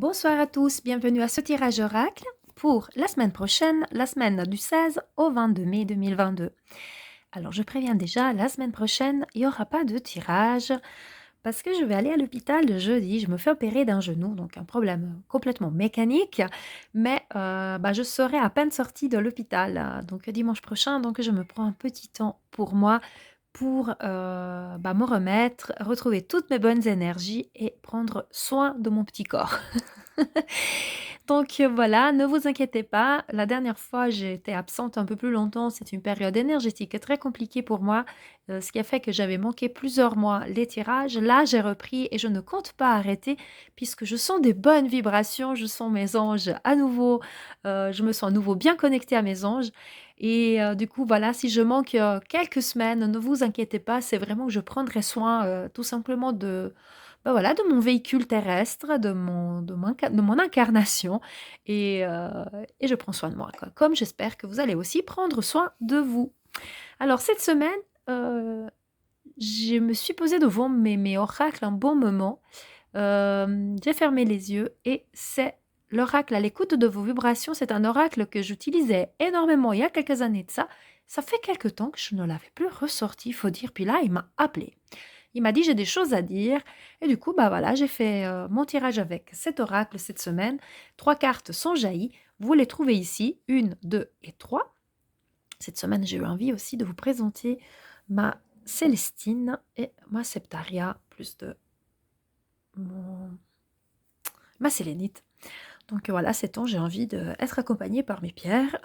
Bonsoir à tous, bienvenue à ce tirage oracle pour la semaine prochaine, la semaine du 16 au 22 mai 2022. Alors je préviens déjà, la semaine prochaine, il n'y aura pas de tirage parce que je vais aller à l'hôpital le jeudi. Je me fais opérer d'un genou, donc un problème complètement mécanique, mais je serai à peine sortie de l'hôpital, donc dimanche prochain, donc je me prends un petit temps pour moi pour me remettre, retrouver toutes mes bonnes énergies et prendre soin de mon petit corps. Donc voilà, ne vous inquiétez pas. La dernière fois, j'ai été absente un peu plus longtemps. C'est une période énergétique très compliquée pour moi, ce qui a fait que j'avais manqué plusieurs mois les tirages. Là, j'ai repris et je ne compte pas arrêter puisque je sens des bonnes vibrations, je sens mes anges à nouveau, je me sens à nouveau bien connectée à mes anges. Et du coup, voilà, si je manque quelques semaines, ne vous inquiétez pas, c'est vraiment que je prendrai soin tout simplement de mon véhicule terrestre, de mon incarnation et je prends soin de moi, quoi. Comme j'espère que vous allez aussi prendre soin de vous. Alors cette semaine, je me suis posée devant mes oracles un bon moment. J'ai fermé les yeux et c'est l'oracle à l'écoute de vos vibrations. C'est un oracle que j'utilisais énormément il y a quelques années de ça. Ça fait quelque temps que je ne l'avais plus ressorti, il faut dire. Puis là, il m'a appelé. Il m'a dit: «J'ai des choses à dire» et du coup, voilà, j'ai fait, mon tirage avec cet oracle cette semaine. 3 cartes sont jaillies. Vous les trouvez ici, 1, 2 et 3. Cette semaine, j'ai eu envie aussi de vous présenter ma Célestine et ma Septaria, plus de mon ma sélénite. Donc voilà, ces temps, j'ai envie d'être accompagnée par mes pierres.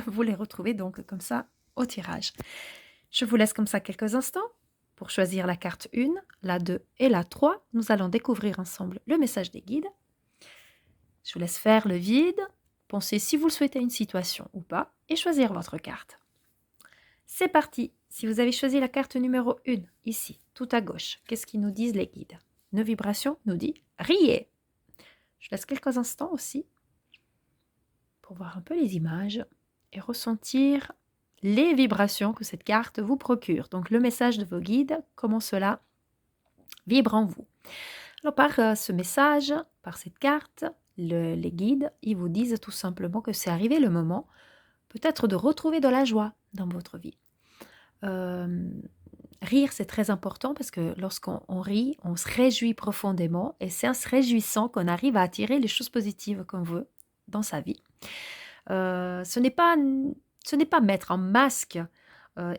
Vous les retrouvez donc comme ça au tirage. Je vous laisse comme ça quelques instants pour choisir la carte 1, la 2 et la 3. Nous allons découvrir ensemble le message des guides. Je vous laisse faire le vide, pensez si vous le souhaitez à une situation ou pas et choisir votre carte. C'est parti. Si vous avez choisi la carte numéro 1, ici, tout à gauche, qu'est-ce qu'ils nous disent les guides? Nos vibrations nous dit riez. Je laisse quelques instants aussi pour voir un peu les images et ressentir les vibrations que cette carte vous procure. Donc le message de vos guides, comment cela vibre en vous. Alors par ce message, par cette carte, les guides, ils vous disent tout simplement que c'est arrivé le moment peut-être de retrouver de la joie dans votre vie. Rire, c'est très important parce que lorsqu'on rit, on se réjouit profondément et c'est en se réjouissant qu'on arrive à attirer les choses positives qu'on veut dans sa vie. Ce n'est pas mettre un masque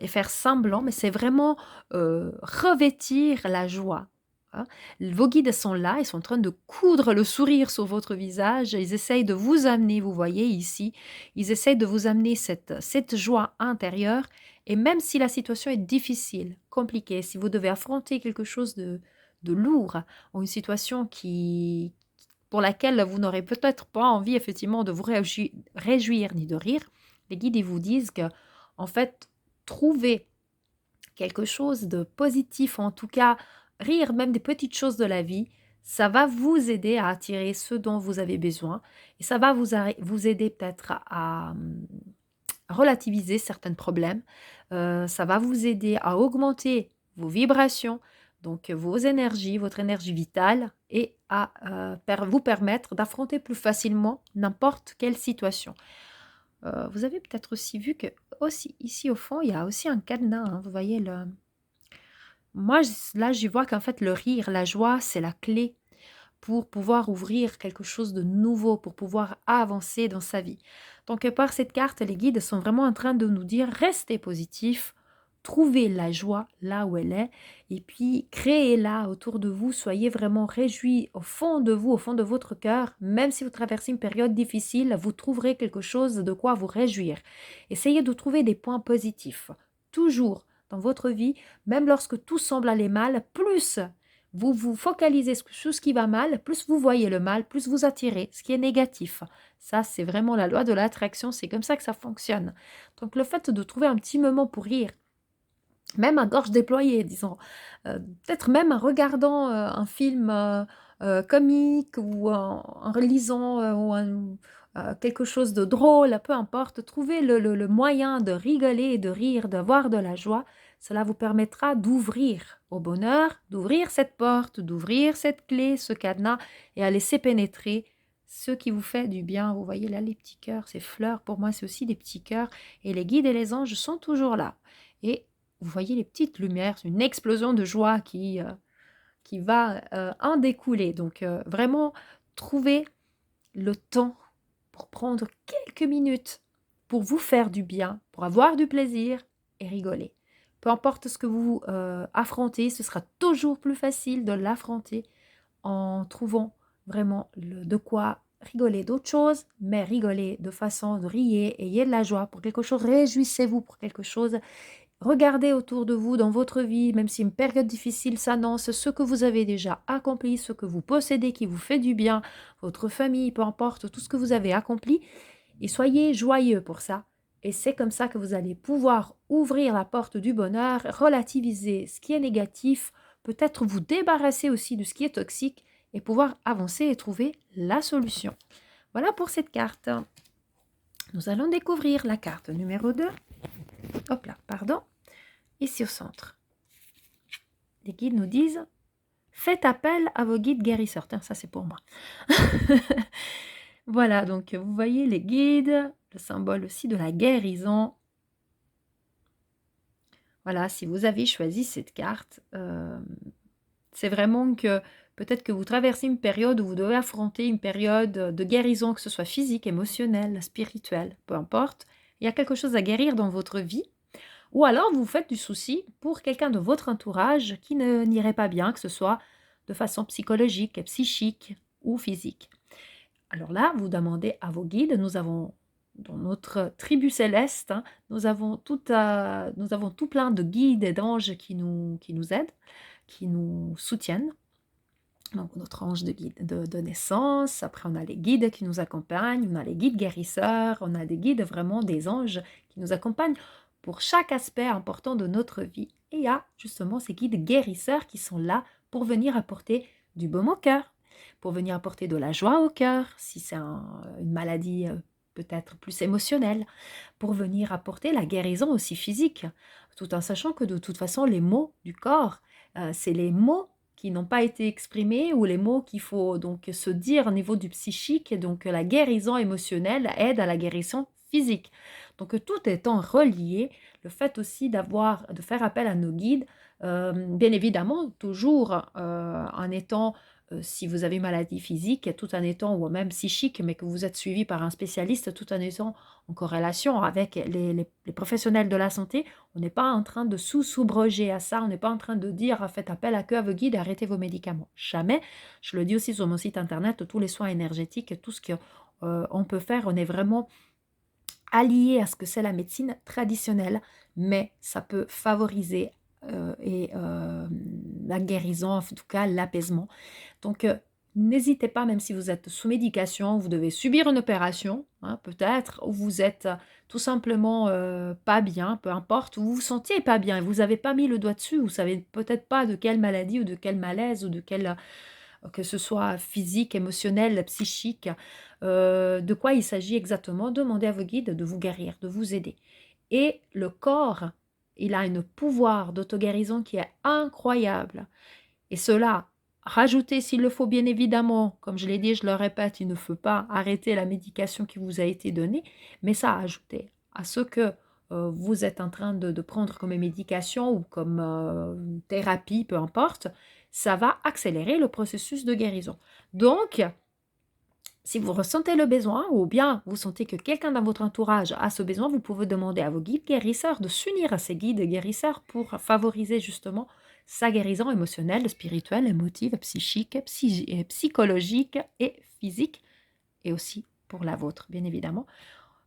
et faire semblant, mais c'est vraiment revêtir la joie. Hein. Vos guides sont là, ils sont en train de coudre le sourire sur votre visage, ils essayent de vous amener, vous voyez ici, ils essayent de vous amener cette joie intérieure, et même si la situation est difficile, compliquée, si vous devez affronter quelque chose de lourd, ou une situation pour laquelle vous n'aurez peut-être pas envie effectivement de vous réjouir ni de rire, les guides ils vous disent que, en fait, trouver quelque chose de positif, en tout cas rire même des petites choses de la vie, ça va vous aider à attirer ce dont vous avez besoin et ça va vous aider peut-être à relativiser certains problèmes, ça va vous aider à augmenter vos vibrations, donc vos énergies, votre énergie vitale et à vous permettre d'affronter plus facilement n'importe quelle situation. Vous avez peut-être aussi vu que aussi ici au fond, il y a aussi un cadenas, hein, vous voyez moi là, j'y vois qu'en fait le rire, la joie, c'est la clé pour pouvoir ouvrir quelque chose de nouveau, pour pouvoir avancer dans sa vie. Donc par cette carte, les guides sont vraiment en train de nous dire restez positif, trouvez la joie là où elle est, et puis créez-la autour de vous, soyez vraiment réjouis au fond de vous, au fond de votre cœur, même si vous traversez une période difficile, vous trouverez quelque chose de quoi vous réjouir. Essayez de trouver des points positifs, toujours dans votre vie, même lorsque tout semble aller mal, plus vous vous focalisez sur ce qui va mal, plus vous voyez le mal, plus vous attirez ce qui est négatif. Ça, c'est vraiment la loi de l'attraction, c'est comme ça que ça fonctionne. Donc le fait de trouver un petit moment pour rire, même à gorge déployée, disons, peut-être même en regardant un film comique ou en lisant quelque chose de drôle, peu importe, trouver le moyen de rigoler, de rire, d'avoir de la joie, cela vous permettra d'ouvrir au bonheur, d'ouvrir cette porte, d'ouvrir cette clé, ce cadenas, et à laisser pénétrer ce qui vous fait du bien. Vous voyez là les petits cœurs, ces fleurs, pour moi c'est aussi des petits cœurs. Et les guides et les anges sont toujours là. Et vous voyez les petites lumières, une explosion de joie qui va en découler. Donc vraiment, trouvez le temps pour prendre quelques minutes pour vous faire du bien, pour avoir du plaisir et rigoler. Peu importe ce que vous affrontez, ce sera toujours plus facile de l'affronter en trouvant vraiment de quoi rigoler d'autres choses, mais rigoler de façon de rier, ayez de la joie pour quelque chose, réjouissez-vous pour quelque chose. Regardez autour de vous dans votre vie, même si une période difficile s'annonce, ce que vous avez déjà accompli, ce que vous possédez qui vous fait du bien, votre famille, peu importe, tout ce que vous avez accompli, et soyez joyeux pour ça. Et c'est comme ça que vous allez pouvoir ouvrir la porte du bonheur, relativiser ce qui est négatif, peut-être vous débarrasser aussi de ce qui est toxique et pouvoir avancer et trouver la solution. Voilà pour cette carte. Nous allons découvrir la carte numéro 2. Hop là, pardon. Ici au centre. Les guides nous disent « Faites appel à vos guides guérisseurs ». Tiens, ça c'est pour moi. Voilà, donc vous voyez les guides, le symbole aussi de la guérison. Voilà, si vous avez choisi cette carte, c'est vraiment que peut-être que vous traversez une période où vous devez affronter une période de guérison, que ce soit physique, émotionnelle, spirituelle, peu importe. Il y a quelque chose à guérir dans votre vie. Ou alors vous faites du souci pour quelqu'un de votre entourage qui n'irait pas bien, que ce soit de façon psychologique, psychique ou physique. Alors là, vous demandez à vos guides, nous avons dans notre tribu céleste, hein, nous avons tout plein de guides et d'anges qui nous aident, qui nous soutiennent. Donc notre ange de guide de naissance, après on a les guides qui nous accompagnent, on a les guides guérisseurs, on a des guides vraiment des anges qui nous accompagnent pour chaque aspect important de notre vie. Et il y a justement ces guides guérisseurs qui sont là pour venir apporter du baume au cœur, pour venir apporter de la joie au cœur, si c'est une maladie peut-être plus émotionnelle, pour venir apporter la guérison aussi physique, tout en sachant que de toute façon les mots du corps, c'est les mots qui n'ont pas été exprimés ou les mots qu'il faut donc se dire au niveau du psychique. Donc la guérison émotionnelle aide à la guérison physique. Donc tout étant relié, le fait aussi de faire appel à nos guides, bien évidemment toujours en étant, si vous avez une maladie physique, tout en étant, ou même psychique, mais que vous êtes suivi par un spécialiste, tout en étant en corrélation avec les professionnels de la santé, on n'est pas en train de sous-soubroger à ça, on n'est pas en train de dire faites appel à vos guides et arrêtez vos médicaments. Jamais. Je le dis aussi sur mon site internet, tous les soins énergétiques, tout ce qu'on peut faire, on est vraiment allié à ce que c'est la médecine traditionnelle, mais ça peut favoriser la guérison, en tout cas l'apaisement. Donc, n'hésitez pas, même si vous êtes sous médication, vous devez subir une opération, hein, peut-être, ou vous êtes tout simplement pas bien, peu importe, ou vous vous sentiez pas bien, vous n'avez pas mis le doigt dessus, vous savez peut-être pas de quelle maladie ou de quel malaise ou de quel, que ce soit physique, émotionnel, psychique, de quoi il s'agit exactement, demandez à vos guides de vous guérir, de vous aider. Et le corps, il a un pouvoir d'auto-guérison qui est incroyable. Et cela, rajouter s'il le faut, bien évidemment, comme je l'ai dit, je le répète, il ne faut pas arrêter la médication qui vous a été donnée, mais ça ajouter à ce que vous êtes en train de prendre comme médication ou comme thérapie, peu importe, ça va accélérer le processus de guérison. Donc, si vous ressentez le besoin ou bien vous sentez que quelqu'un dans votre entourage a ce besoin, vous pouvez demander à vos guides guérisseurs de s'unir à ces guides guérisseurs pour favoriser justement sa guérison émotionnelle, spirituelle, émotive, psychique, psychologique et physique, et aussi pour la vôtre, bien évidemment.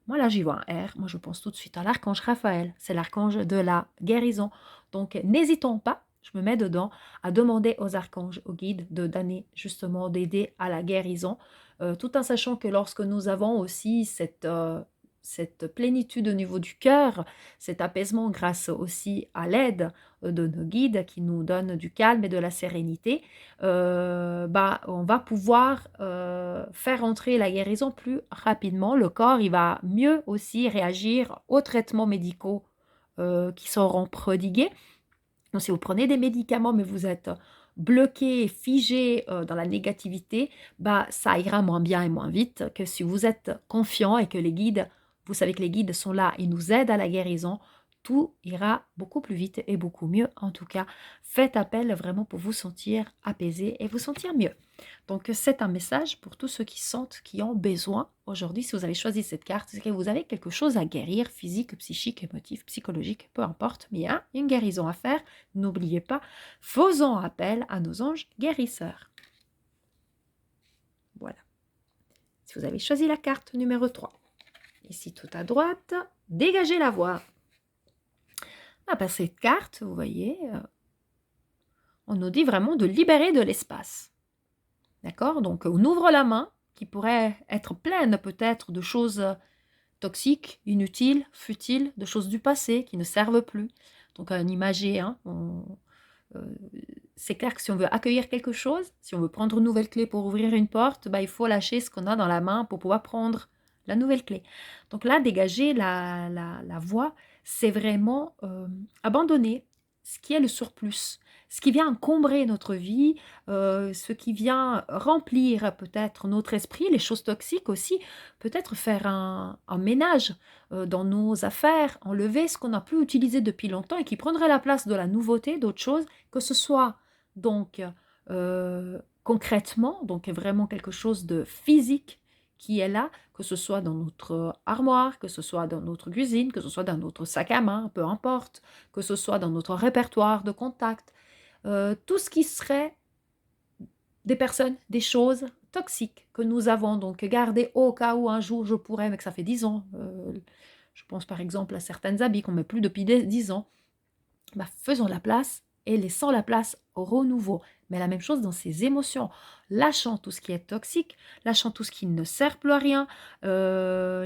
Moi, là, j'y vois un R. Moi, je pense tout de suite à l'archange Raphaël. C'est l'archange de la guérison. Donc, n'hésitons pas, je me mets dedans, à demander aux archanges, aux guides, de donner justement, d'aider à la guérison, tout en sachant que lorsque nous avons aussi cette plénitude au niveau du cœur, cet apaisement grâce aussi à l'aide de nos guides qui nous donnent du calme et de la sérénité, on va pouvoir faire entrer la guérison plus rapidement. Le corps, il va mieux aussi réagir aux traitements médicaux qui seront prodigués. Donc, si vous prenez des médicaments, mais vous êtes bloqué, figé dans la négativité, bah, ça ira moins bien et moins vite que si vous êtes confiant et que les guides, vous savez que les guides sont là et nous aident à la guérison, tout ira beaucoup plus vite et beaucoup mieux. En tout cas, faites appel vraiment pour vous sentir apaisé et vous sentir mieux. Donc, c'est un message pour tous ceux qui sentent, qui ont besoin. Aujourd'hui, si vous avez choisi cette carte, c'est que vous avez quelque chose à guérir, physique, psychique, émotif, psychologique, peu importe, mais il y a une guérison à faire. N'oubliez pas, faisons appel à nos anges guérisseurs. Voilà. Si vous avez choisi la carte numéro 3, ici tout à droite, dégagez la voie. Ah ben, cette carte, vous voyez, on nous dit vraiment de libérer de l'espace. D'accord? Donc, on ouvre la main qui pourrait être pleine peut-être de choses toxiques, inutiles, futiles, de choses du passé qui ne servent plus. Donc, un imagé, hein, c'est clair que si on veut accueillir quelque chose, si on veut prendre une nouvelle clé pour ouvrir une porte, bah, il faut lâcher ce qu'on a dans la main pour pouvoir prendre la nouvelle clé. Donc là, dégager la voie, c'est vraiment abandonner ce qui est le surplus, ce qui vient encombrer notre vie, ce qui vient remplir peut-être notre esprit, les choses toxiques aussi, peut-être faire un ménage dans nos affaires, enlever ce qu'on n'a plus utilisé depuis longtemps et qui prendrait la place de la nouveauté, d'autres choses, que ce soit donc concrètement, donc vraiment quelque chose de physique qui est là, que ce soit dans notre armoire, que ce soit dans notre cuisine, que ce soit dans notre sac à main, peu importe, que ce soit dans notre répertoire de contacts, tout ce qui serait des personnes, des choses toxiques que nous avons donc gardées au cas où un jour je pourrais, mais que ça fait 10 ans. Je pense par exemple à certains habits qu'on ne met plus depuis 10 ans. Bah, faisons la place et laissons la place au renouveau. Mais la même chose dans ses émotions. Lâchant tout ce qui est toxique, lâchant tout ce qui ne sert plus à rien,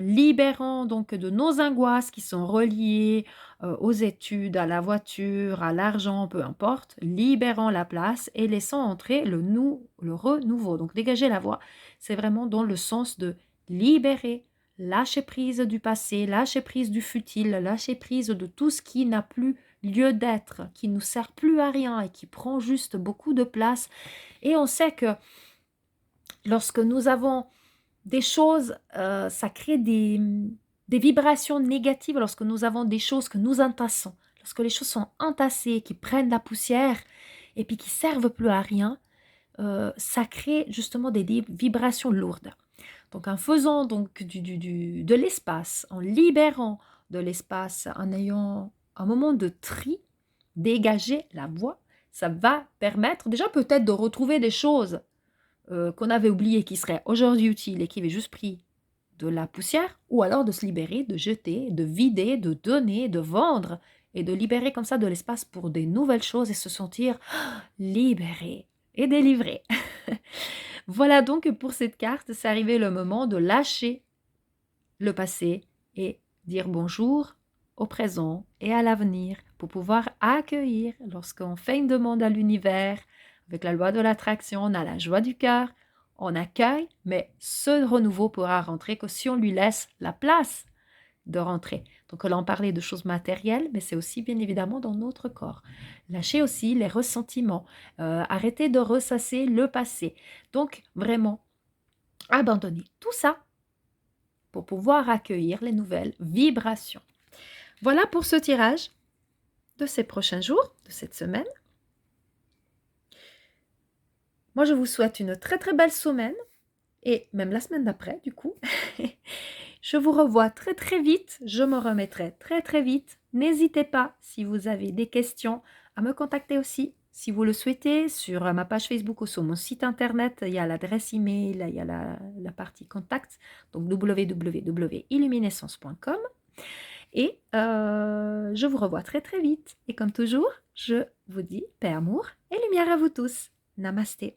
libérant donc de nos angoisses qui sont reliées aux études, à la voiture, à l'argent, peu importe, libérant la place et laissant entrer le renouveau. Donc dégager la voie, c'est vraiment dans le sens de libérer, lâcher prise du passé, lâcher prise du futile, lâcher prise de tout ce qui n'a plus lieu d'être, qui ne nous sert plus à rien et qui prend juste beaucoup de place. Et on sait que lorsque nous avons des choses, ça crée des vibrations négatives lorsque nous avons des choses que nous entassons. Lorsque les choses sont entassées, qui prennent la poussière et puis qui servent plus à rien, ça crée justement des vibrations lourdes. Donc en faisant donc de l'espace, en libérant de l'espace, en ayant un moment de tri, dégager la voie, ça va permettre déjà peut-être de retrouver des choses qu'on avait oubliées qui seraient aujourd'hui utiles et qui avaient juste pris de la poussière, ou alors de se libérer, de jeter, de vider, de donner, de vendre, et de libérer comme ça de l'espace pour des nouvelles choses et se sentir libéré et délivré. Voilà donc pour cette carte, c'est arrivé le moment de lâcher le passé et dire bonjour au présent et à l'avenir pour pouvoir accueillir lorsqu'on fait une demande à l'univers. Avec la loi de l'attraction, on a la joie du cœur, on accueille, mais ce renouveau pourra rentrer que si on lui laisse la place de rentrer. Donc là, on parlait de choses matérielles, mais c'est aussi bien évidemment dans notre corps. Lâcher aussi les ressentiments, arrêter de ressasser le passé. Donc vraiment, abandonner tout ça pour pouvoir accueillir les nouvelles vibrations. Voilà pour ce tirage de ces prochains jours, de cette semaine. Moi, je vous souhaite une très très belle semaine et même la semaine d'après, du coup. Je vous revois très très vite, je me remettrai très très vite. N'hésitez pas, si vous avez des questions, à me contacter aussi, si vous le souhaitez, sur ma page Facebook ou sur mon site internet. Il y a l'adresse email, il y a la partie contact, donc www.illuminescence.com. Et je vous revois très très vite. Et comme toujours, je vous dis paix, amour et lumière à vous tous. Namasté.